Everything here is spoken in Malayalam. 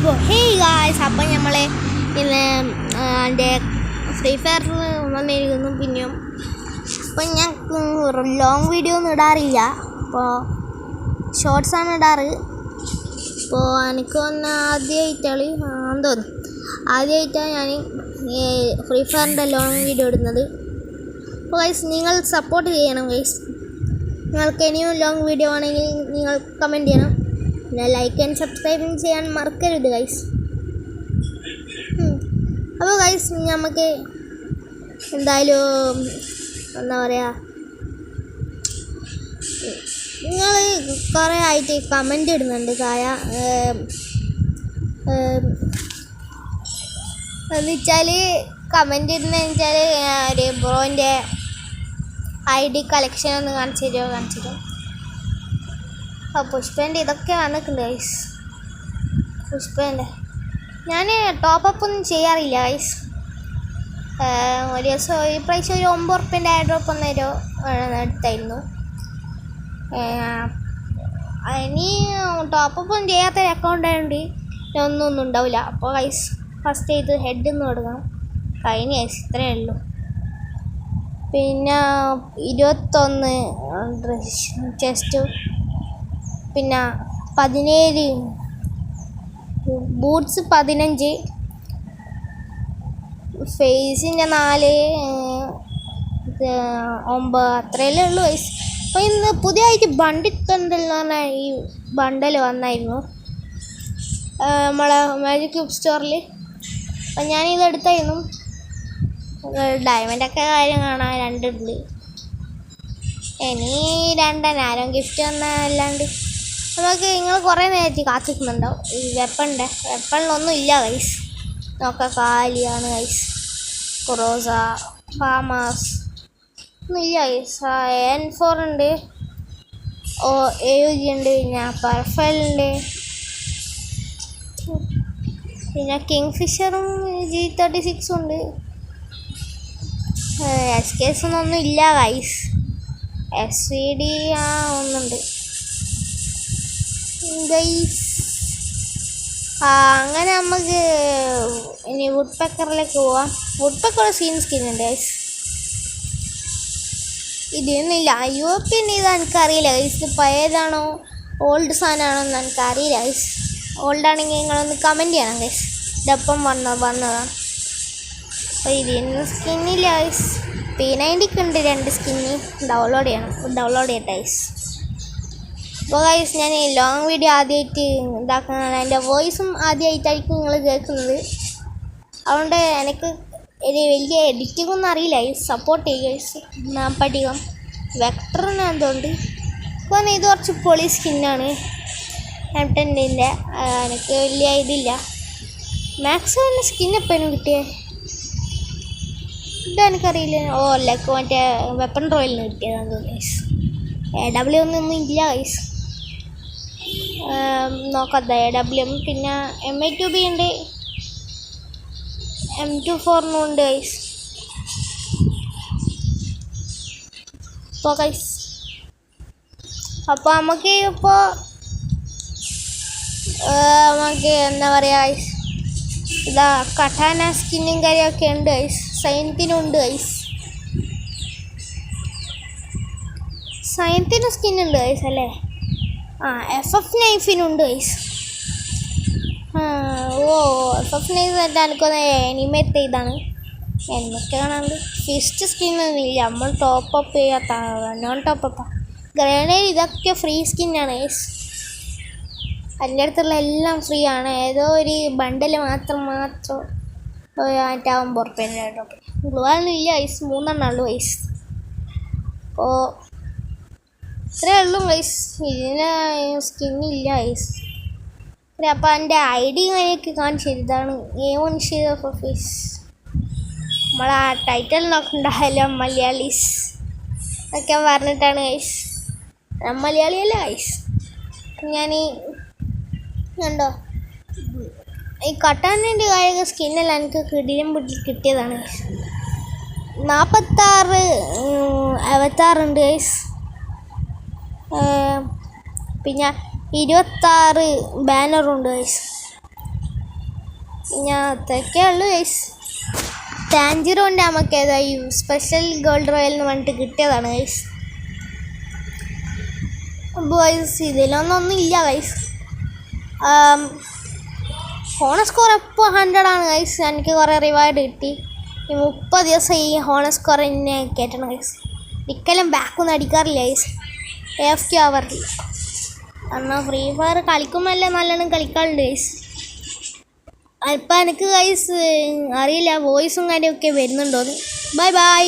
അപ്പോൾ ഹേയ് ഗായ്സ്, അപ്പം നമ്മൾ ഇന്ന് എൻ്റെ ഫ്രീ ഫയറിൽ വന്നിരിക്കുന്നു. പിന്നെയും അപ്പം ഞാൻ ലോങ് വീഡിയോ ഒന്നും ഇടാറില്ല, അപ്പോൾ ഷോർട്സാണ് ഇടാറ്. അപ്പോൾ എനിക്ക് വന്ന ആദ്യമായിട്ടാണ് ഞാൻ ഫ്രീ ഫയറിൻ്റെ ലോങ് വീഡിയോ ഇടുന്നത്. അപ്പോൾ ഗൈസ്, നിങ്ങൾ സപ്പോർട്ട് ചെയ്യണം ഗൈസ്. നിങ്ങൾക്ക് ഇനിയും ലോങ് വീഡിയോ ആണെങ്കിൽ നിങ്ങൾ കമൻറ്റ് ചെയ്യണം. പിന്നെ ലൈക്ക് ആൻഡ് സബ്സ്ക്രൈബ് ചെയ്യാൻ മറക്കരുത് ഗൈസ്. അപ്പോൾ ഗൈസ്, നമുക്ക് എന്തായാലും എന്താ പറയുക, നിങ്ങൾ കുറേ ആയിട്ട് കമൻ്റ് ഇടുന്നുണ്ട് എന്ന് വെച്ചാൽ കമൻ്റ് ഇടുന്നതെന്ന് വെച്ചാൽ ഒരു ബ്രോൻ്റെ ID കളക്ഷൻ ഒന്ന് കാണിച്ചു തരുമോ. അപ്പോൾ പുഷ്പേൻ്റെ ഇതൊക്കെ വന്നിട്ടുണ്ട് ഗൈസ്. പുഷ്പേൻ്റെ ഞാൻ ടോപ്പപ്പ് ഒന്നും ചെയ്യാറില്ല ഗൈസ്. ഒരു ദിവസം ഈ പ്രാവശ്യം ഒരു 9 ഉറുപ്പ്യൻ്റെ എയർഡ്രോപ്പ് ഒന്നേരോ എടുത്തായിരുന്നു. ഇനി ടോപ്പപ്പ് ഒന്നും ചെയ്യാത്ത അക്കൗണ്ട് ആയതുകൊണ്ട് ഒന്നും ഉണ്ടാവില്ല. അപ്പോൾ ഗൈസ്, ഫസ്റ്റ് ഇത് ഹെഡ് ഒന്ന് കൊടുക്കണം. കഴിഞ്ഞ ഗൈസ്, ഇത്രയേ ഉള്ളൂ. പിന്നെ 21 ചെസ്റ്റ്, പിന്നെ 17 ബൂട്ട്സ്, 15 ഫേസിൻ്റെ 4 9 അത്രയല്ലേ ഉള്ളൂ ഗൈസ്. അപ്പോൾ ഇന്ന് പുതിയതായിട്ട് ബണ്ടിത്തുണ്ടെന്ന് പറഞ്ഞാൽ ഈ ബണ്ടൽ വന്നായിരുന്നു നമ്മളെ മാജിക് ക്യൂബ് സ്റ്റോറിൽ. അപ്പം ഞാനിത് എടുത്തായിരുന്നു. ഡയമണ്ടൊക്കെ കാര്യം കാണാൻ 2 ഉണ്ട്. ഇനി 2 ആരോ ഗിഫ്റ്റ് വന്നല്ലാണ്ട് നമുക്ക് നിങ്ങൾ കുറേ നേരത്തെ കാത്തിക്കുന്നുണ്ടാവും. ഈ വെപ്പണിലൊന്നും ഇല്ല ഗൈസ്. നോക്കാം, കാലിയാണ് ഗൈസ്. കൊറോസ, ഫാമാസ് ഒന്നും ഇല്ല ഗൈസ്. N4 ഉണ്ട്, AUG ഉണ്ട്, പിന്നെ പർഫലുണ്ട്, പിന്നെ കിങ് ഫിഷറും G36 ഉണ്ട്. SKS ഒന്നും ഇല്ല ഗൈസ്. SVD ഒന്നുണ്ട് ഗൈസ്. അങ്ങനെ നമുക്ക് ഇനി വുഡ് പെക്കറിലേക്ക് പോവാം. വുഡ് പെക്കർ സ്കിൻ ഉണ്ട് ഗൈസ്. ഇതൊന്നുമില്ല. UAP ഇത് എനിക്കറിയില്ല ഗൈസ്. ഇത് പഴയതാണോ ഓൾഡ് സാധനമാണോ എന്ന് എനിക്കറിയില്ല ഗൈസ്. ഓൾഡാണെങ്കിൽ നിങ്ങളൊന്ന് കമൻറ്റ് ചെയ്യണം ഗൈസ്. ഇതൊപ്പം വന്നതാണ്. അപ്പോൾ ഇതിന് സ്കിന്നില്ല ഗൈസ്. P90 ഉണ്ട് 2 സ്കിന്ന്. ഡൗൺലോഡ് ചെയ്യട്ടെ ഗൈസ്. അപ്പോൾ ഗൈസ്, ഞാൻ ലോങ് വീഡിയോ ആദ്യമായിട്ട് ഇതാക്കുന്നതാണ്. എൻ്റെ വോയിസും ആദ്യമായിട്ടായിരിക്കും നിങ്ങൾ കേൾക്കുന്നത്. അതുകൊണ്ട് എനിക്ക് ഒരു വലിയ എഡിറ്റിംഗ് ഒന്നും അറിയില്ല ഗൈസ്. സപ്പോർട്ട് ചെയ്യുക ഗൈസ്. ഞാൻ പഠിക്കാം വെക്ടറിന് എന്തുകൊണ്ട്. അപ്പോൾ ഇത് കുറച്ച് പൊളി സ്കിന്നാണ്. M10ൻ്റെ എനിക്ക് വലിയ ഇതില്ല. മാക്സിമം സ്കിൻ എപ്പോഴും കിട്ടിയേ ഇതെനിക്കറിയില്ല. ലൈക്ക് മറ്റേ വെപ്പൺ റോയലിന് കിട്ടിയതാണ് തോന്നുന്നു ഗൈസ്. AW ഒന്നും ഇല്ല ഗൈസ്. നോക്കാം, AW. പിന്നെ MA2B ഉണ്ട്, M24 ഉണ്ട് ഗൈസ്. അപ്പോൾ ഗൈസ്, അപ്പോൾ നമുക്ക് എന്താ പറയുക ഗൈസ്, ഇതാ കട്ടാന സ്കിന്നും കാര്യമൊക്കെ ഉണ്ട് ഗൈസ്. സൈൻത്തിനുണ്ട് ഗൈസ്. സൈൻത്തിന് സ്കിന്നുണ്ട് ഗൈസ് അല്ലേ. FF നൈഫിനുണ്ട് ഗൈസ്. FF നൈഫ് എനിക്കൊന്ന് എനിമേറ്റ് ചെയ്താണ്. എന്നൊക്കെ കാണാണ്ട് ഫിസ്റ്റ് സ്കിന്നൊന്നുമില്ല. നമ്മൾ ടോപ്പപ്പ് ചെയ്യാത്ത നോൺ ടോപ്പപ്പാ. ഗ്രനേഡ് ഇതൊക്കെ ഫ്രീ സ്കിന്നാണ് ഗൈസ്. എൻ്റെ അടുത്തുള്ള എല്ലാം ഫ്രീ ആണ്. ഏതോ ഒരു ബണ്ടിൽ മാത്രം 50 ഉറുപ്പ്യൻ്റെ ടോപ്പ്. ഗ്ലുവാലൊന്നും ഇല്ല ഗൈസ്. 3 എണ്ണം ഉള്ളൂ ഗൈസ്. അപ്പോൾ ഇത്രയേ ഉള്ളൂ ഗൈസ്. ഇതിന് സ്കിന്നില്ല ഗൈസ്. അപ്പോൾ എൻ്റെ ID അങ്ങനെയൊക്കെ കാണിച്ചു തരും. ഇതാണ് A1 ഷെയ്ഡ് ഓഫ് ഓഫീസ്. നമ്മളാ ടൈറ്റിൽ നോക്കണ്ടായാലോ മലയാളീസ് ഒക്കെ പറഞ്ഞിട്ടാണ് ഗൈസ്. മലയാളിയല്ല ഗൈസ്. ഞാൻ കണ്ടോ, ഈ കട്ടാനിൻ്റെ കാര്യം സ്കിന്നെല്ലാം എനിക്ക് കിട്ടിയതാണ്. 46 അവതാറുണ്ട് ഗൈസ്. പിന്നെ 26 ബാനറുണ്ട് ഗൈസ്. ഞാൻ അത്രയ്ക്കേ ഉള്ളൂ ഗൈസ്. ടാഞ്ചിറോൻ്റെ നമുക്ക് ഏതായി സ്പെഷ്യൽ ഗോൾഡ് റോയൽ എന്ന് പറഞ്ഞിട്ട് കിട്ടിയതാണ് ഗൈസ്. ഗൈസ് ഇതിലൊന്നും ഇല്ല ഗൈസ്. ഹോണർ സ്കോർ എപ്പോൾ 100 ആണ് ഗൈസ്. എനിക്ക് കുറേ റിവാർഡ് കിട്ടി. ഈ 30 ദിവസം ഈ ഹോണർ സ്കോർ എന്നെ കയറ്റണം ഗൈസ്. ഒരിക്കലും ബാക്കൊന്നും അടിക്കാറില്ല ഗൈസ്. AFK ആവാറില്ല. കാരണം ഫ്രീ ഫയർ കളിക്കുമ്പോൾ നല്ലോണം കളിക്കാറുണ്ട് ഗൈസ്. ഇപ്പം എനിക്ക് ഗൈസ് അറിയില്ല വോയിസും കാര്യമൊക്കെ വരുന്നുണ്ടോയെന്ന്. Bye bye.